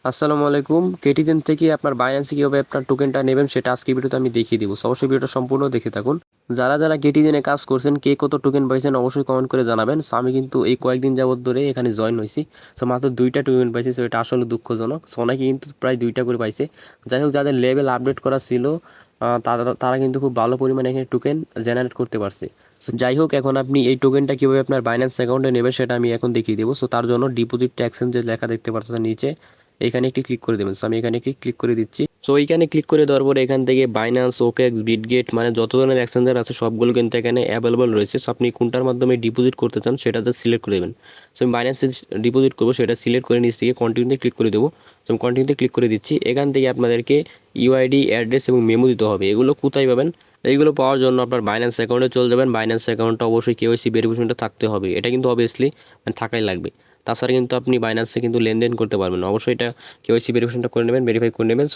আসসালামু আলাইকুম। কেটিজেন থেকে আপনার বাইন্যান্সে কীভাবে আপনার টোকেনটা নেবেন সেটা আজকে ভিডিওতে আমি দেখিয়ে দিব। অবশ্যই ভিডিওটা সম্পূর্ণ দেখে থাকুন। যারা যারা কেটিজেনে কাজ করছেন, কে কত টোকেন পাইছেন অবশ্যই কমেন্ট করে জানাবেন। আমি কিন্তু এই কয়েকদিন যাবত ধরে এখানে জয়েন হয়েছি। মাত্র 2টা টোকেন পাইছি। এটা আসলে দুঃখজনক। অনেকে কিন্তু প্রায় 2টা করে পাইছে। যাই হোক, যাদের লেভেল আপডেট করা ছিল তারা তারা কিন্তু খুব ভালো পরিমাণে এখানে টোকেন জেনারেট করতে পারছে। যাই হোক, এখন আপনি এই টোকেনটা কীভাবে আপনার বাইন্যান্স অ্যাকাউন্টে নেবেন সেটা আমি এখন দেখিয়ে দেবো। তার জন্য ডিপোজিট ট্যাক্সেন যে লেখা দেখতে পাচ্ছেন নিচে, এখানে একটি ক্লিক করে দেবেন। আমি এখানে একটি ক্লিক করে দিচ্ছি। এইখানে ক্লিক করে দেওয়ার পরে এখান থেকে বাইন্যান্স, ওকেএক্স, বিটগেট মানে যত ধরনের এক্সচেঞ্জার আছে সবগুলো কিন্তু এখানে অ্যাভেলেবল রয়েছে। আপনি কোনটার মাধ্যমে ডিপোজিট করতে চান সেটা জাস্ট সিলেক্ট করে দেবেন। আমি বাইন্যান্সে ডিপোজিট করবো, সেটা সিলেক্ট করে নিচ থেকে কন্টিনিউতে ক্লিক করে দেবো। আমি কন্টিনিউতে ক্লিক করে দিচ্ছি। এখান থেকে আপনাদেরকে ইউআইডি, অ্যাড্রেস এবং মেমো দিতে হবে। এগুলো কোথায় পাবেন? এইগুলো পাওয়ার জন্য আপনার বাইন্যান্স অ্যাকাউন্টে চলে যাবেন। বাইন্যান্স অ্যাকাউন্টটা অবশ্যই কেওয়াইসি ভেরিফিকেশনটা থাকতে হবে। এটা কিন্তু অবভিয়াসলি থাকাই লাগবে। তাছাড়া কিন্তু আপনি বাইন্যান্সে কিন্তু লেনদেন করতে পারবেন না। অবশ্যই এটা কেওয়াইসি ভেরিফিকেশনটা করে নেবেন, ভেরিফাই করে নেবেন।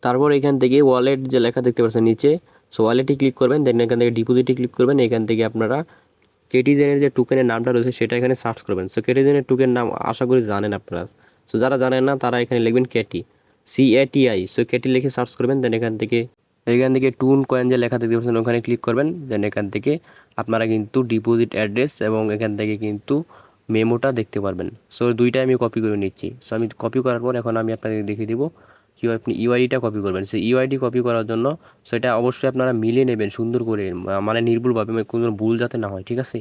তারপর এখান থেকে ওয়ালেট যে লেখা দেখতে পাচ্ছেন নিচে, ওয়ালেটে ক্লিক করবেন। দেন এখান থেকে ডিপোজিটে ক্লিক করবেন। এখান থেকে আপনারা কেটিজেনের যে টোকেনের নামটা রয়েছে সেটা এখানে সার্চ করবেন। কেটিজেনের টোকেন নাম আশা করি জানেন আপনারা। যারা জানেন না তারা এখানে লিখবেন কেটি, CATI। কেটি লিখে সার্চ করবেন। দেন এখান থেকে টুন কয়েন যে লেখা দেখতে পাচ্ছেন ওখানে ক্লিক করবেন। দেন এখান থেকে আপনারা কিন্তু ডিপোজিট অ্যাড্রেস এবং এখান থেকে কিন্তু মেমোটা দেখতে পারবেন। দুইটাই আমি কপি করে নিচ্ছি। আমি কপি করার পর এখন আমি আপনাদের দেখিয়ে দিব কীভাবে আপনি ইউআইডিটা কপি করবেন। ইউআইডি কপি করার জন্য সেটা অবশ্যই আপনারা মিলিয়ে নেবেন সুন্দর করে, মানে নির্ভুলভাবে, কোনো ভুল যাতে না হয়, ঠিক আছে?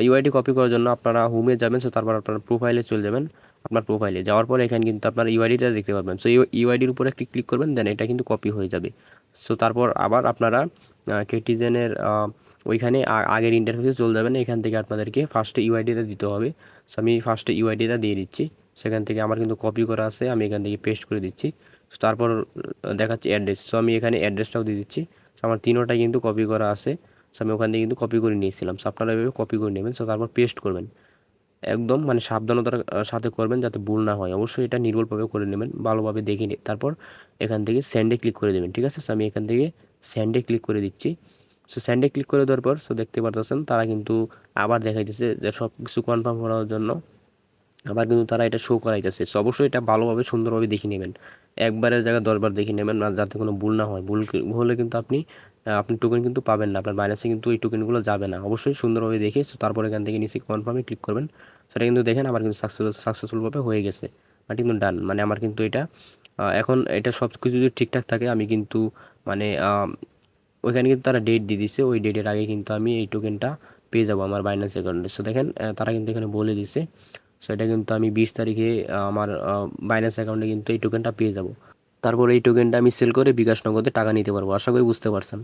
ইউআইডি কপি করার জন্য আপনারা হোমে যাবেন। তারপর আপনারা প্রোফাইলে চলে যাবেন। আপনার প্রোফাইলে যাওয়ার পরে এখানে কিন্তু আপনার ইউআইডিটা দেখতে পাবেন। ইউআইডির উপরে একটি ক্লিক করবেন। দেন এটা কিন্তু কপি হয়ে যাবে। তারপর আবার আপনারা কেটিজেনের ওইখানে আগের ইন্টারফেসে চলে যাবেন। এখান থেকে আপনাদেরকে ফার্স্টে ইউআইডিটা দিতে হবে। আমি ফার্স্টে ইউআইডিটা দিয়ে দিচ্ছি। সেখান থেকে আমার কিন্তু কপি করা আছে, আমি এখান থেকে পেস্ট করে দিচ্ছি। তারপর দেখাচ্ছি অ্যাড্রেস। আমি এখানে অ্যাড্রেসটাও দিয়ে দিচ্ছি। আমার তিনোটাই কিন্তু কপি করা আছে। আমি ওখান থেকে কিন্তু কপি করে নিয়েছিলাম। আপনারা এভাবে কপি করে নেবেন। তারপর পেস্ট করবেন। একদম মানে সাবধানতার সাথে করবেন যাতে ভুল না হয়। অবশ্যই এটা নির্ভুলভাবে করে নেবেন, ভালোভাবে দেখে নিয়ে তারপর এখান থেকে সেন্ডে ক্লিক করে দেবেন, ঠিক আছে? আমি এখান থেকে সেন্ডে ক্লিক করে দিচ্ছি। সেন্ডে ক্লিক করে দেওয়ার পর দেখতে পারতেছেন তারা কিন্তু আবার দেখাইতেছে যে সব কিছু কনফার্ম করার জন্য আবার কিন্তু তারা এটা শো করাইতেছে। অবশ্যই এটা ভালোভাবে সুন্দরভাবে দেখে নেবেন। একবারের জায়গায় 10বার দেখে নেবেন না, যাতে কোনো ভুল না হয়। ভুল হলে কিন্তু আপনি টোকেন কিন্তু পাবেন না, আপনার বাইন্যান্সে কিন্তু এই টোকেনগুলো যাবে না। অবশ্যই সুন্দরভাবে দেখে তারপর এখান থেকে নিচে কনফার্মে ক্লিক করবেন। সেটা কিন্তু দেখেন আমার কিন্তু সাকসেসফুলভাবে হয়ে গেছে, আর কিন্তু ডান। মানে আমার কিন্তু এটা এখন এটা সব কিছু যদি ঠিকঠাক থাকে আমি কিন্তু মানে ওইখানে কিন্তু তারা ডেট দিয়ে দিচ্ছে। ওই ডেটের আগে কিন্তু আমি এই টোকেনটা পেয়ে যাবো আমার বাইন্যান্স অ্যাকাউন্টে। দেখেন তারা কিন্তু এখানে বলে দিছে। সেটা কিন্তু আমি 20 তারিখে আমার বাইন্যান্স অ্যাকাউন্টে কিন্তু এই টোকেনটা পেয়ে যাব। তারপর এই টোকেনটা আমি সেল করে বিকাশ নগদে টাকা নিতে পারবো। আশা করি বুঝতে পারছেন।